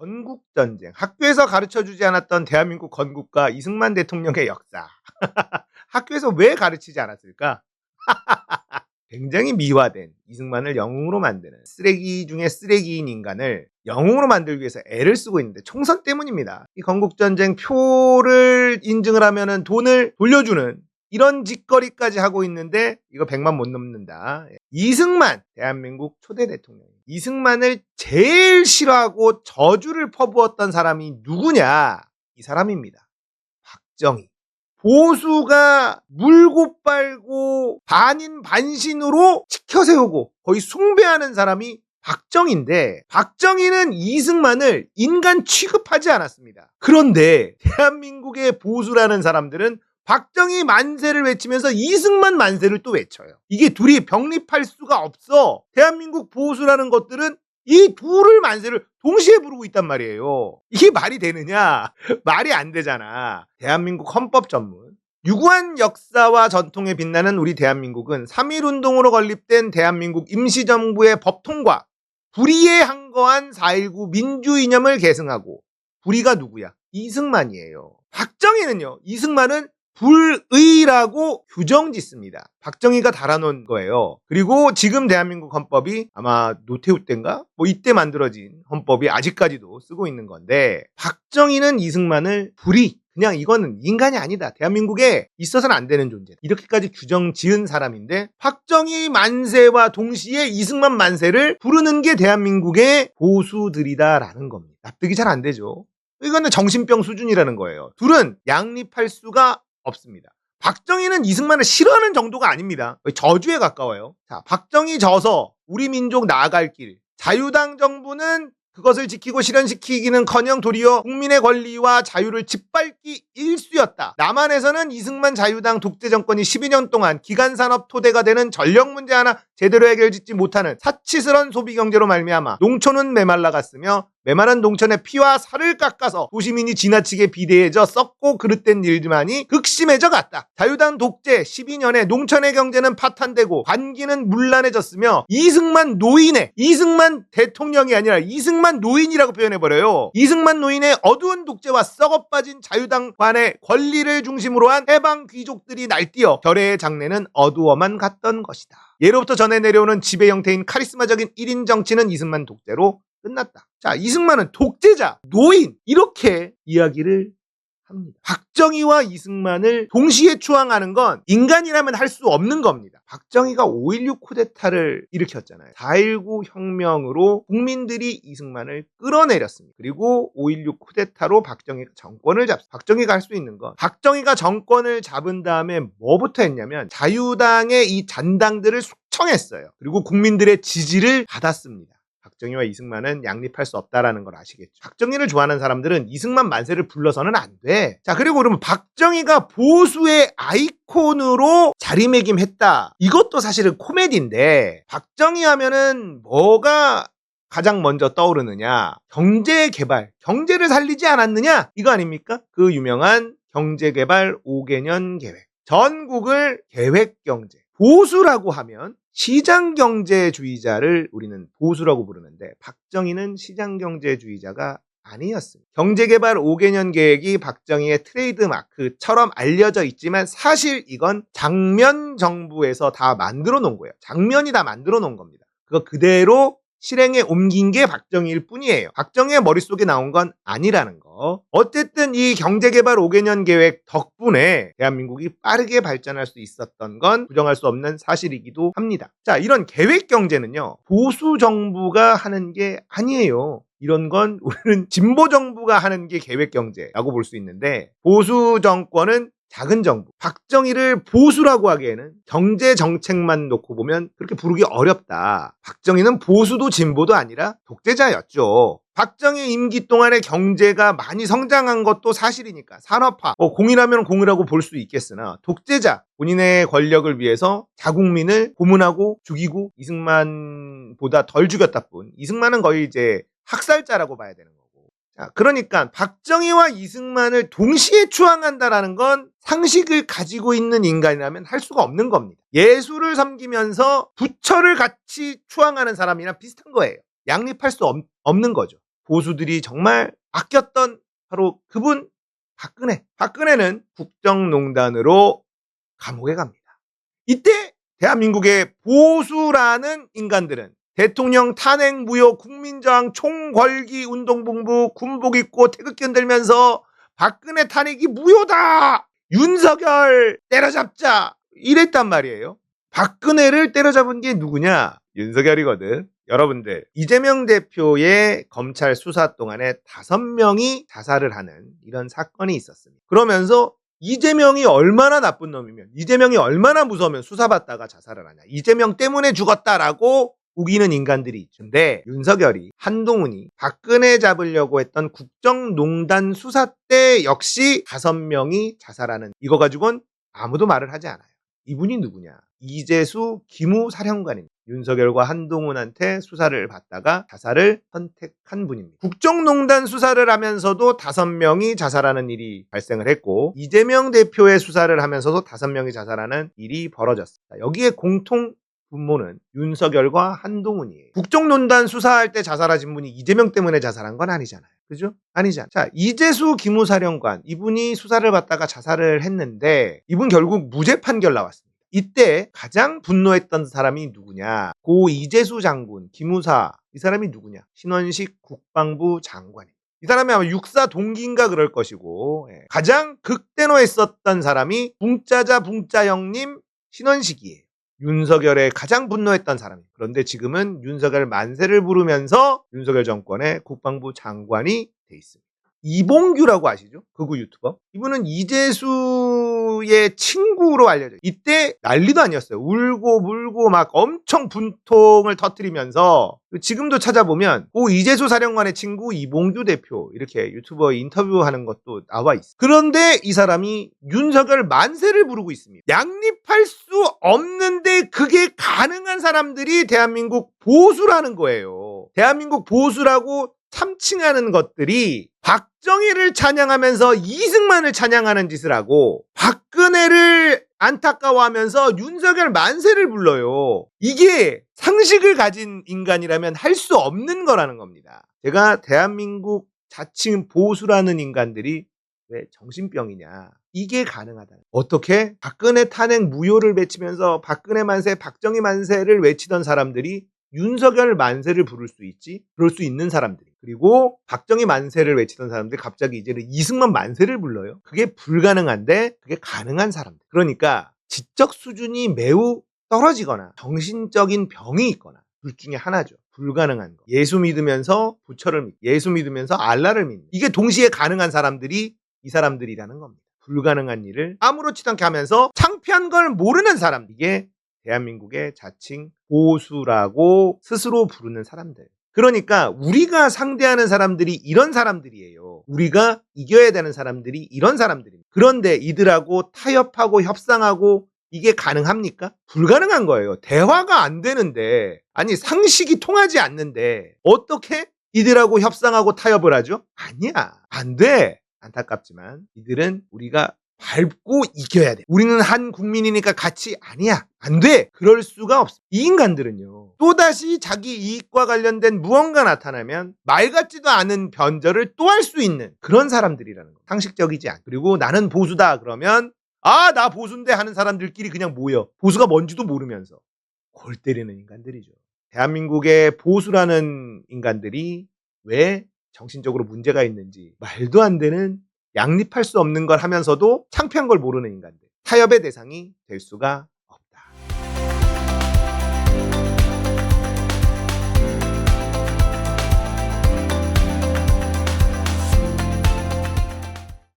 건국전쟁. 학교에서 가르쳐주지 않았던 대한민국 건국과 이승만 대통령의 역사. 학교에서 왜 가르치지 않았을까? 굉장히 미화된 이승만을 영웅으로 만드는 쓰레기 중에 쓰레기인 인간을 영웅으로 만들기 위해서 애를 쓰고 있는데 총선 때문입니다. 이 건국전쟁 표를 인증을 하면은 돈을 돌려주는 이런 짓거리까지 하고 있는데 이거 100만 못 넘는다. 이승만, 대한민국 초대 대통령. 이승만을 제일 싫어하고 저주를 퍼부었던 사람이 누구냐? 이 사람입니다. 박정희. 보수가 물고 빨고 반인 반신으로 치켜세우고 거의 숭배하는 사람이 박정희인데, 박정희는 이승만을 인간 취급하지 않았습니다. 그런데 대한민국의 보수라는 사람들은 박정희 만세를 외치면서 이승만 만세를 또 외쳐요. 이게 둘이 병립할 수가 없어. 대한민국 보수라는 것들은 이 둘을 만세를 동시에 부르고 있단 말이에요. 이게 말이 되느냐? 말이 안 되잖아. 대한민국 헌법 전문. 유구한 역사와 전통에 빛나는 우리 대한민국은 3.1운동으로 건립된 대한민국 임시정부의 법 통과, 불의에 항거한 4.19 민주이념을 계승하고, 불의가 누구야? 이승만이에요. 박정희는요, 이승만은 불의라고 규정짓습니다. 박정희가 달아놓은 거예요. 그리고 지금 대한민국 헌법이 아마 노태우 때인가? 뭐 이때 만들어진 헌법이 아직까지도 쓰고 있는 건데, 박정희는 이승만을 불의, 그냥 이거는 인간이 아니다, 대한민국에 있어서는 안 되는 존재다, 이렇게까지 규정 지은 사람인데, 박정희 만세와 동시에 이승만 만세를 부르는 게 대한민국의 보수들이다라는 겁니다. 납득이 잘 안 되죠. 이거는 정신병 수준이라는 거예요. 둘은 양립할 수가 없습니다. 박정희는 이승만을 싫어하는 정도가 아닙니다. 저주에 가까워요. 자, 박정희 져서 우리 민족 나아갈 길. 자유당 정부는 그것을 지키고 실현시키기는커녕 도리어 국민의 권리와 자유를 짓밟기 일쑤였다. 남한에서는 이승만 자유당 독재 정권이 12년 동안 기간산업 토대가 되는 전력 문제 하나 제대로 해결짓지 못하는 사치스런 소비경제로 말미암아 농촌은 메말라갔으며, 메마른 농촌의 피와 살을 깎아서 도시민이 지나치게 비대해져 썩고 그릇된 일들만이 극심해져 갔다. 자유당 독재 12년에 농촌의 경제는 파탄되고 관기는 문란해졌으며, 이승만 노인의, 이승만 대통령이 아니라 이승만 노인이라고 표현해버려요. 이승만 노인의 어두운 독재와 썩어빠진 자유당관의 권리를 중심으로 한 해방 귀족들이 날뛰어 결의의 장래는 어두워만 갔던 것이다. 예로부터 전해 내려오는 지배 형태인 카리스마적인 1인 정치는 이승만 독재로 끝났다. 자, 이승만은 독재자, 노인, 이렇게 이야기를 합니다. 박정희와 이승만을 동시에 추앙하는 건 인간이라면 할 수 없는 겁니다. 박정희가 5.16 쿠데타를 일으켰잖아요. 4.19 혁명으로 국민들이 이승만을 끌어내렸습니다. 그리고 5.16 쿠데타로 박정희가 정권을 잡습니다. 박정희가 할 수 있는 건, 박정희가 정권을 잡은 다음에 뭐부터 했냐면 자유당의 이 잔당들을 숙청했어요. 그리고 국민들의 지지를 받았습니다. 박정희와 이승만은 양립할 수 없다라는 걸 아시겠죠. 박정희를 좋아하는 사람들은 이승만 만세를 불러서는 안 돼. 자, 그리고 그러면 박정희가 보수의 아이콘으로 자리매김했다, 이것도 사실은 코미디인데, 박정희 하면은 뭐가 가장 먼저 떠오르느냐? 경제개발, 경제를 살리지 않았느냐? 이거 아닙니까? 그 유명한 경제개발 5개년 계획, 전국을 계획경제. 보수라고 하면 시장경제주의자를 우리는 보수라고 부르는데, 박정희는 시장경제주의자가 아니었습니다. 경제개발 5개년 계획이 박정희의 트레이드마크처럼 알려져 있지만 사실 이건 장면 정부에서 다 만들어 놓은 거예요. 장면이 다 만들어 놓은 겁니다. 그거 그대로 실행에 옮긴 게 박정희일 뿐이에요. 박정희의 머릿속에 나온 건 아니라는 거. 어쨌든 이 경제개발 5개년 계획 덕분에 대한민국이 빠르게 발전할 수 있었던 건 부정할 수 없는 사실이기도 합니다. 자, 이런 계획경제는요, 보수 정부가 하는 게 아니에요. 이런 건 우리는 진보 정부가 하는 게 계획경제라고 볼 수 있는데, 보수 정권은 작은 정부, 박정희를 보수라고 하기에는 경제 정책만 놓고 보면 그렇게 부르기 어렵다. 박정희는 보수도 진보도 아니라 독재자였죠. 박정희 임기 동안에 경제가 많이 성장한 것도 사실이니까 산업화, 공이라면 공이라고 볼 수 있겠으나, 독재자, 본인의 권력을 위해서 자국민을 고문하고 죽이고 이승만보다 덜 죽였다 뿐, 이승만은 거의 이제 학살자라고 봐야 되는 거고. 자, 그러니까 박정희와 이승만을 동시에 추앙한다라는 건 상식을 가지고 있는 인간이라면 할 수가 없는 겁니다. 예술을 섬기면서 부처를 같이 추앙하는 사람이랑 비슷한 거예요. 양립할 수 없는 거죠. 보수들이 정말 아꼈던 바로 그분 박근혜. 박근혜는 국정농단으로 감옥에 갑니다. 이때 대한민국의 보수라는 인간들은 대통령 탄핵 무효 국민저항 총궐기 운동본부 군복 입고 태극기 흔들면서 박근혜 탄핵이 무효다! 윤석열 때려잡자! 이랬단 말이에요. 박근혜를 때려잡은 게 누구냐? 윤석열이거든. 여러분들, 이재명 대표의 검찰 수사 동안에 5명이 자살을 하는 이런 사건이 있었습니다. 그러면서 이재명이 얼마나 나쁜 놈이면, 이재명이 얼마나 무서우면 수사받다가 자살을 하냐. 이재명 때문에 죽었다라고 우기는 인간들이 있는데, 윤석열이, 한동훈이 박근혜 잡으려고 했던 국정농단 수사 때 역시 5명이 자살하는, 이거 가지고는 아무도 말을 하지 않아요. 이분이 누구냐? 이재수 기무사령관입니다. 윤석열과 한동훈한테 수사를 받다가 자살을 선택한 분입니다. 국정농단 수사를 하면서도 5명이 자살하는 일이 발생을 했고, 이재명 대표의 수사를 하면서도 5명이 자살하는 일이 벌어졌습니다. 여기에 공통 분모는 윤석열과 한동훈이에요. 국정농단 수사할 때 자살하신 분이 이재명 때문에 자살한 건 아니잖아요. 그죠? 아니잖아. 자, 이재수 기무사령관, 이분이 수사를 받다가 자살을 했는데 이분 결국 무죄 판결 나왔습니다. 이때 가장 분노했던 사람이 누구냐? 고 이재수 장군, 기무사, 이 사람이 누구냐? 신원식 국방부 장관입니다. 이 사람이 아마 육사 동기인가 그럴 것이고, 가장 극대노했었던 사람이 붕짜자 붕짜 형님 신원식이에요. 윤석열에 가장 분노했던 사람이에요. 그런데 지금은 윤석열 만세를 부르면서 윤석열 정권의 국방부 장관이 돼 있습니다. 이봉규라고 아시죠? 극우 유튜버. 이분은 이재수의 친구로 알려져요. 이때 난리도 아니었어요. 울고 물고 막 엄청 분통을 터뜨리면서, 지금도 찾아보면 그 이재수 사령관의 친구 이봉규 대표 이렇게 유튜버 인터뷰하는 것도 나와 있어요. 그런데 이 사람이 윤석열 만세를 부르고 있습니다. 양립할 수 없는데 그게 가능한 사람들이 대한민국 보수라는 거예요. 대한민국 보수라고 참칭하는 것들이 박정희를 찬양하면서 이승만을 찬양하는 짓을 하고 박근혜를 안타까워하면서 윤석열 만세를 불러요. 이게 상식을 가진 인간이라면 할 수 없는 거라는 겁니다. 제가 대한민국 자칭 보수라는 인간들이 왜 정신병이냐. 이게 가능하다. 어떻게? 박근혜 탄핵 무효를 외치면서 박근혜 만세, 박정희 만세를 외치던 사람들이 윤석열 만세를 부를 수 있지? 그럴 수 있는 사람들이. 그리고 박정희 만세를 외치던 사람들이 갑자기 이제는 이승만 만세를 불러요. 그게 불가능한데 그게 가능한 사람들. 그러니까 지적 수준이 매우 떨어지거나 정신적인 병이 있거나 둘 중에 하나죠. 불가능한 거. 예수 믿으면서 부처를 믿고, 예수 믿으면서 알라를 믿는, 이게 동시에 가능한 사람들이 이 사람들이라는 겁니다. 불가능한 일을 아무렇지도 않게 하면서 창피한 걸 모르는 사람, 이게 대한민국의 자칭 보수라고 스스로 부르는 사람들. 그러니까 우리가 상대하는 사람들이 이런 사람들이에요. 우리가 이겨야 되는 사람들이 이런 사람들입니다. 그런데 이들하고 타협하고 협상하고 이게 가능합니까? 불가능한 거예요. 대화가 안 되는데, 아니 상식이 통하지 않는데 어떻게 이들하고 협상하고 타협을 하죠? 아니야. 안 돼. 안타깝지만 이들은 우리가 밟고 이겨야 돼. 우리는 한 국민이니까 같이, 아니야. 안 돼. 그럴 수가 없어. 이 인간들은요. 또다시 자기 이익과 관련된 무언가 나타나면 말 같지도 않은 변절을 또 할 수 있는 그런 사람들이라는 거. 상식적이지 않아. 그리고 나는 보수다 그러면 나 보수인데 하는 사람들끼리 그냥 모여. 보수가 뭔지도 모르면서 골 때리는 인간들이죠. 대한민국의 보수라는 인간들이 왜 정신적으로 문제가 있는지, 말도 안 되는 양립할 수 없는 걸 하면서도 창피한 걸 모르는 인간들. 타협의 대상이 될 수가